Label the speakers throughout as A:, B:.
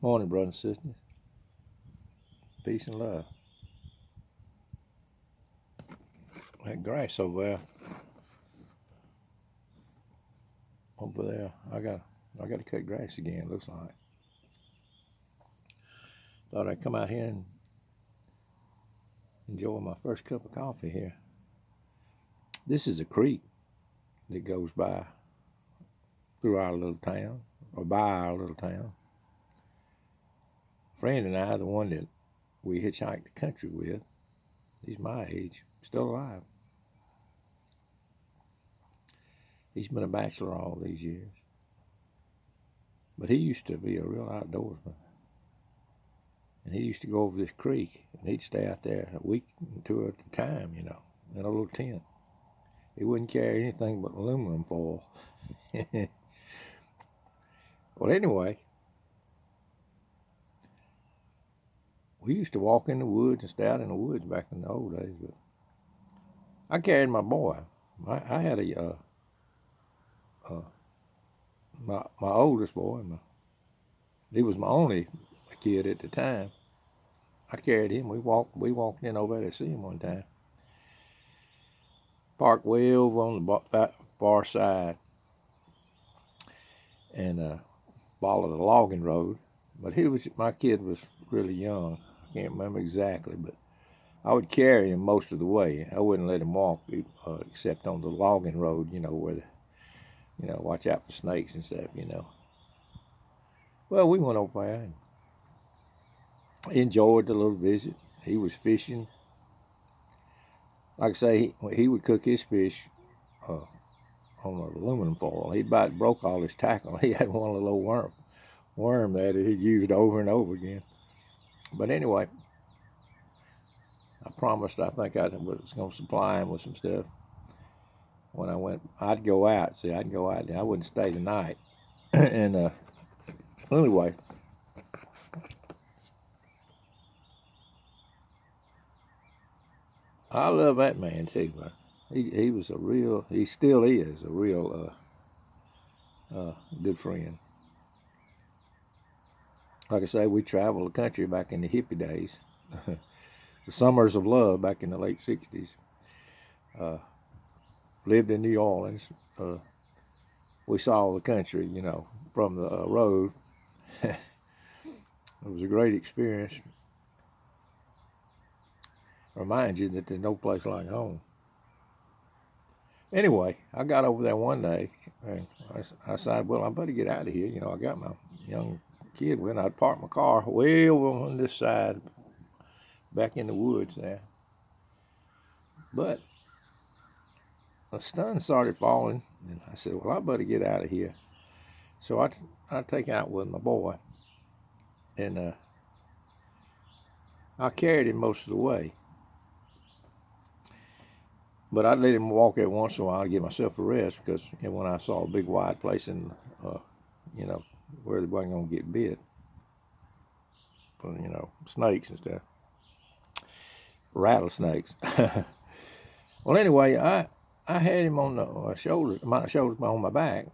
A: Morning, brothers and sisters. Peace and love. That grass over there. I got to cut grass again. Looks like. Thought I'd come out here and enjoy my first cup of coffee here. This is a creek that goes by through our little town, or by our little town. A friend and I, the one that we hitchhiked the country with, he's my age, still alive. He's been a bachelor all these years. But he used to be a real outdoorsman. And he used to go over this creek, and he'd stay out there a week or two at a time, in a little tent. He wouldn't carry anything but aluminum foil. Well, anyway, we used to walk in the woods and stay out in the woods back in the old days. But I carried my boy. I had my oldest boy. He was my only kid at the time. I carried him. We walked in over there to see him one time. Parked way over on the far side and followed a logging road. But my kid was really young. I can't remember exactly, but I would carry him most of the way. I wouldn't let him walk except on the logging road, where watch out for snakes and stuff, Well, we went over there and enjoyed the little visit. He was fishing. Like I say, he would cook his fish on aluminum foil. He about broke all his tackle. He had one little worm there that he'd used over and over again. But anyway, I promised I think I was going to supply him with some stuff. When I went, I'd go out. See, I'd go out there. I wouldn't stay the night. And anyway, I love that man too, man. He was he still is a real good friend. Like I say, we traveled the country back in the hippie days, the summers of love back in the late 60s. Lived in New Orleans. We saw the country, from the road. It was a great experience. Reminds you that there's no place like home. Anyway, I got over there one day and I decided, well, I better get out of here. I got my young kid with, and I'd park my car way over on this side, back in the woods there. But the sun started falling, and I said, well, I better get out of here. So I take out with my boy, and I carried him most of the way. But I'd let him walk every once in a while to give myself a rest, because when I saw a big wide place in, where they wasn't going to get bit, snakes and stuff, rattlesnakes. Well, anyway, I had him on the shoulders on my back,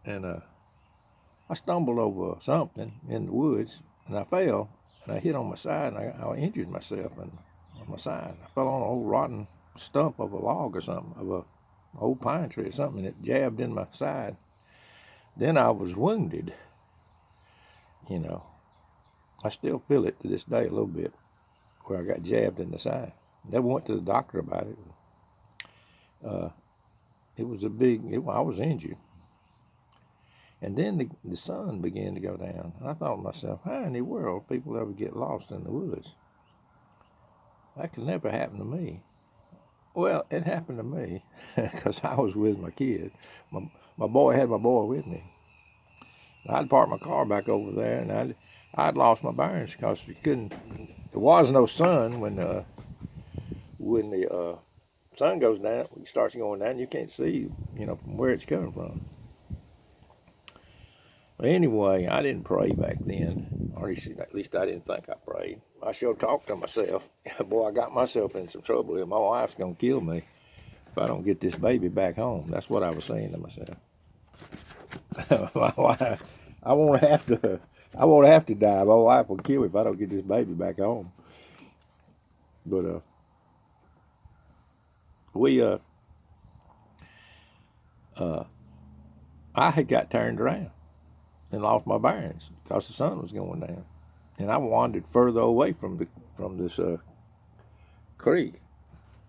A: and I stumbled over something in the woods, and I fell, and I hit on my side, and I injured myself on my side. I fell on an old rotten stump of a log or something, of a old pine tree or something, and it jabbed in my side. Then I was wounded. I still feel it to this day a little bit, where I got jabbed in the side. Never went to the doctor about it. It was I was injured. And then the sun began to go down. And I thought to myself, how in the world people ever get lost in the woods? That could never happen to me. Well, it happened to me because I was with my kid. My boy had my boy with me. I'd parked my car back over there, and I'd lost my bearings because there was no sun when the sun goes down, it starts going down, you can't see, from where it's coming from. But anyway, I didn't pray back then, or at least I didn't think I prayed. I sure talked to myself. Boy, I got myself in some trouble here. My wife's going to kill me if I don't get this baby back home. That's what I was saying to myself. My wife, I won't have I won't have to die. My wife will kill me if I don't get this baby back home. But we I had got turned around and lost my bearings because the sun was going down, and I wandered further away from this creek.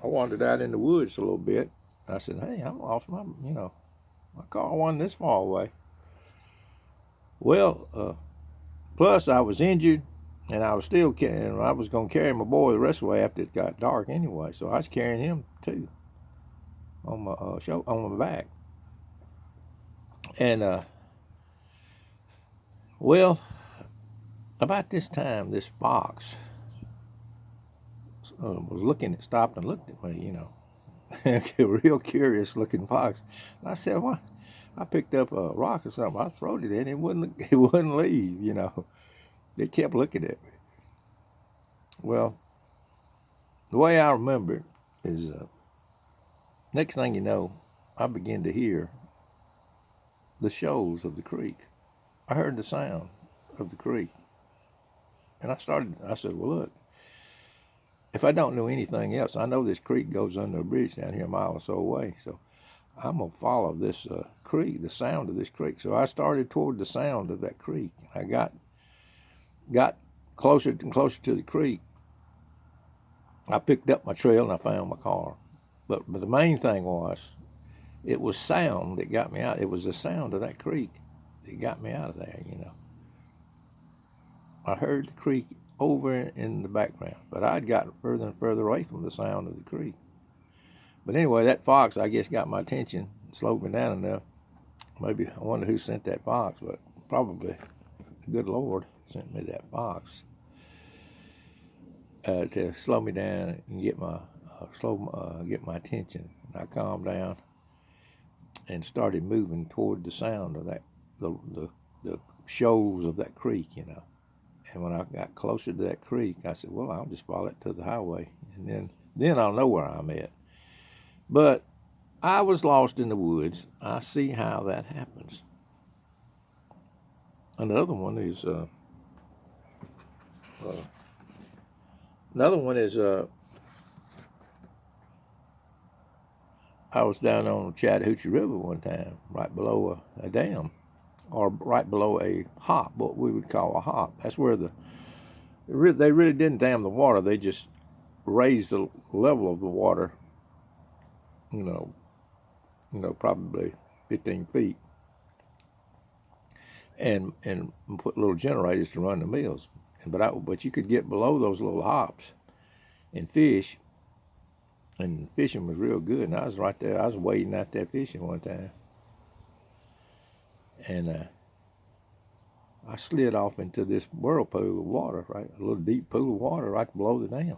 A: I wandered out in the woods a little bit. I said, "Hey, I lost my car wasn't this far away." Well, plus I was injured, and I was still carrying. I was going to carry my boy the rest of the way after it got dark anyway, so I was carrying him too on my on my back. And well, about this time, this fox was stopped and looked at me, a real curious looking fox. And I said, "What?" I picked up a rock or something. I threw it in. It wouldn't leave. It kept looking at me. Well, the way I remember it is, next thing you know, I began to hear the shoals of the creek. I heard the sound of the creek. And I said, "Well, look, if I don't know anything else, I know this creek goes under a bridge down here a mile or so away. So I'm going to follow this creek, the sound of this creek." So I started toward the sound of that creek. I got closer and closer to the creek. I picked up my trail and I found my car. But the main thing was, it was sound that got me out. It was the sound of that creek that got me out of there. I heard the creek over in the background, but I'd gotten further and further away from the sound of the creek. But anyway, that fox, I guess, got my attention, slowed me down enough. Maybe I wonder who sent that fox, but probably the good Lord sent me that fox to slow me down and get my attention. And I calmed down and started moving toward the sound of the shoals of that creek. And when I got closer to that creek, I said, "Well, I'll just follow it to the highway, and then I'll know where I'm at." But I was lost in the woods. I see how that happens. Another one is I was down on the Chattahoochee River one time, right below a dam, or right below a hop, what we would call a hop. That's where they really didn't dam the water. They just raised the level of the water, probably 15 feet, and put little generators to run the mills. But you could get below those little hops and fish, and fishing was real good. And I was right there. I was wading out there fishing one time, and I slid off into this whirlpool of water, right, a little deep pool of water right below the dam.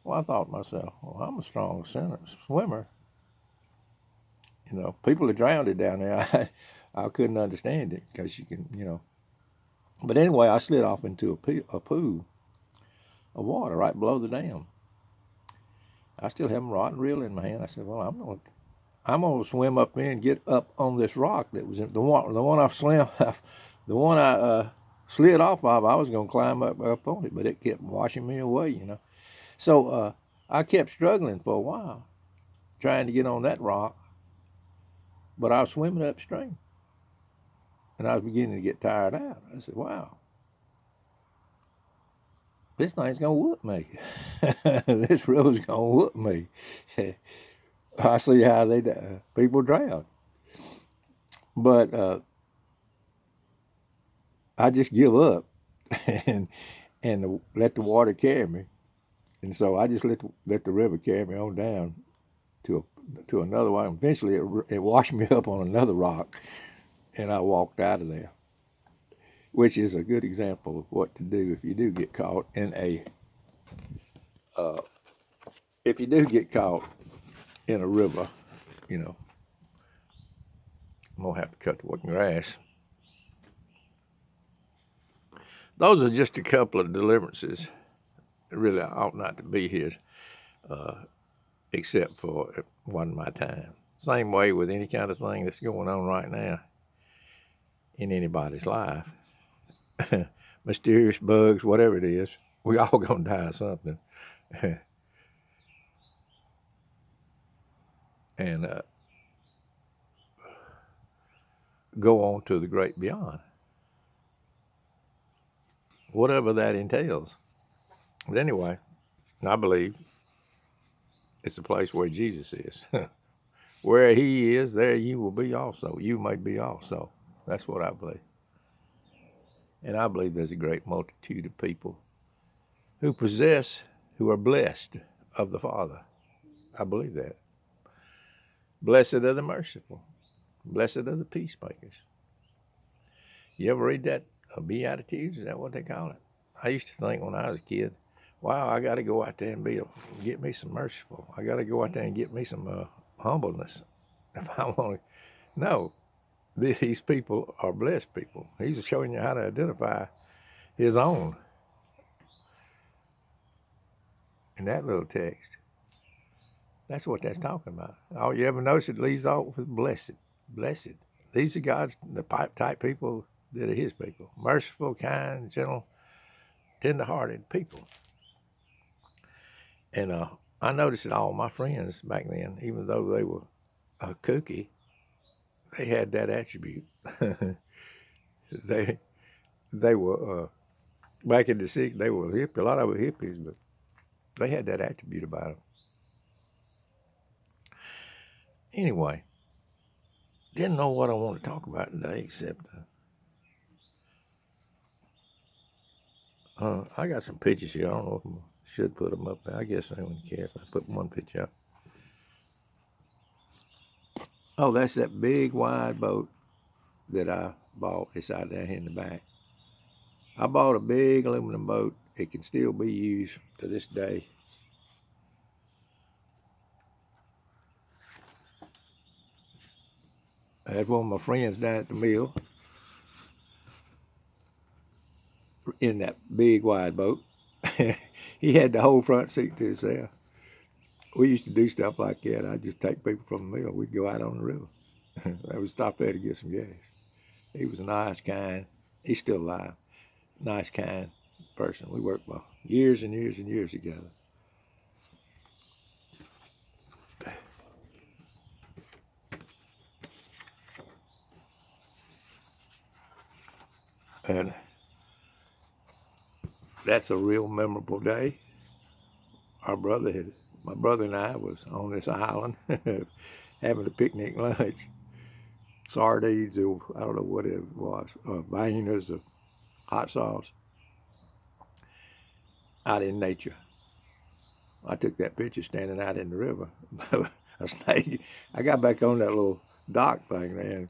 A: Well, I thought to myself, well, I'm a strong swimmer. People are drowned down there. I couldn't understand it because you can. But anyway, I slid off into a pool of water right below the dam. I still have my rod and reel in my hand. I said, "Well, I'm gonna swim up there and get up on this rock that was in the one I swam, the one I slid off of. I was gonna climb up on it, but it kept washing me away. So I kept struggling for a while, trying to get on that rock, but I was swimming upstream, and I was beginning to get tired out. I said, "Wow, this thing's gonna whoop me. This river's gonna whoop me." I see how people drown, but I just give up and let the water carry me. And so I just let the river carry me on down to another one. Eventually, it washed me up on another rock, and I walked out of there, which is a good example of what to do if you do get caught in a river. I'm gonna have to cut the working grass. Those are just a couple of deliverances. It really ought not to be here, except for it wasn't my time. Same way with any kind of thing that's going on right now in anybody's life. mysterious bugs, whatever it is. We all gonna die of something. And go on to the great beyond, whatever that entails. But anyway, I believe it's the place where Jesus is. Where he is, there you will be also. You may be also. That's what I believe. And I believe there's a great multitude of people who possess, who are blessed of the Father. I believe that. Blessed are the merciful. Blessed are the peacemakers. You ever read that? Beatitudes? Is that what they call it? I used to think when I was a kid, wow, I got to go out there and get me some merciful. I got to go out there and get me some humbleness. If I want to. No, these people are blessed people. He's showing you how to identify his own in that little text. That's what that's talking about. Oh, you ever notice it leads off with blessed? Blessed. These are God's, the type people that are his people. Merciful, kind, gentle, tender-hearted people. And I noticed that all my friends back then, even though they were kooky, they had that attribute. they were back in the 60s. They were hippie. A lot of them were hippies, but they had that attribute about them. Anyway, didn't know what I want to talk about today, except I got some pictures here. I don't know if I should put them up there. I guess I wouldn't care if I put one picture up. Oh, that's that big wide boat that I bought. It's out there in the back. I bought a big aluminum boat. It can still be used to this day. I had one of my friends down at the mill in that big wide boat. He had the whole front seat to himself. We used to do stuff like that. I'd just take people from the mill. We'd go out on the river. I would stop there to get some gas. He was a nice, kind, he's still alive, nice, kind person. We worked for years and years and years together. And that's a real memorable day. My brother and I was on this island having a picnic lunch. Sardines, or I don't know what it was, bananas, or hot sauce, out in nature. I took that picture standing out in the river. A snake, I got back on that little dock thing there, and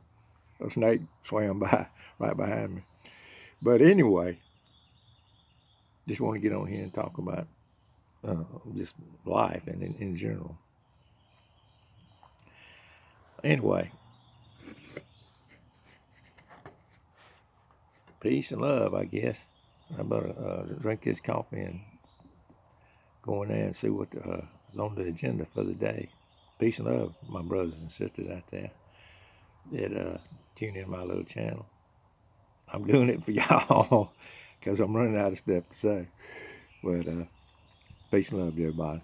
A: a snake swam by right behind me. But anyway, just want to get on here and talk about just life and in general. Anyway, peace and love, I guess. I better drink this coffee and go in there and see what is on the agenda for the day. Peace and love, my brothers and sisters out there that tune in my little channel. I'm doing it for y'all because I'm running out of stuff to say. But peace and love to everybody.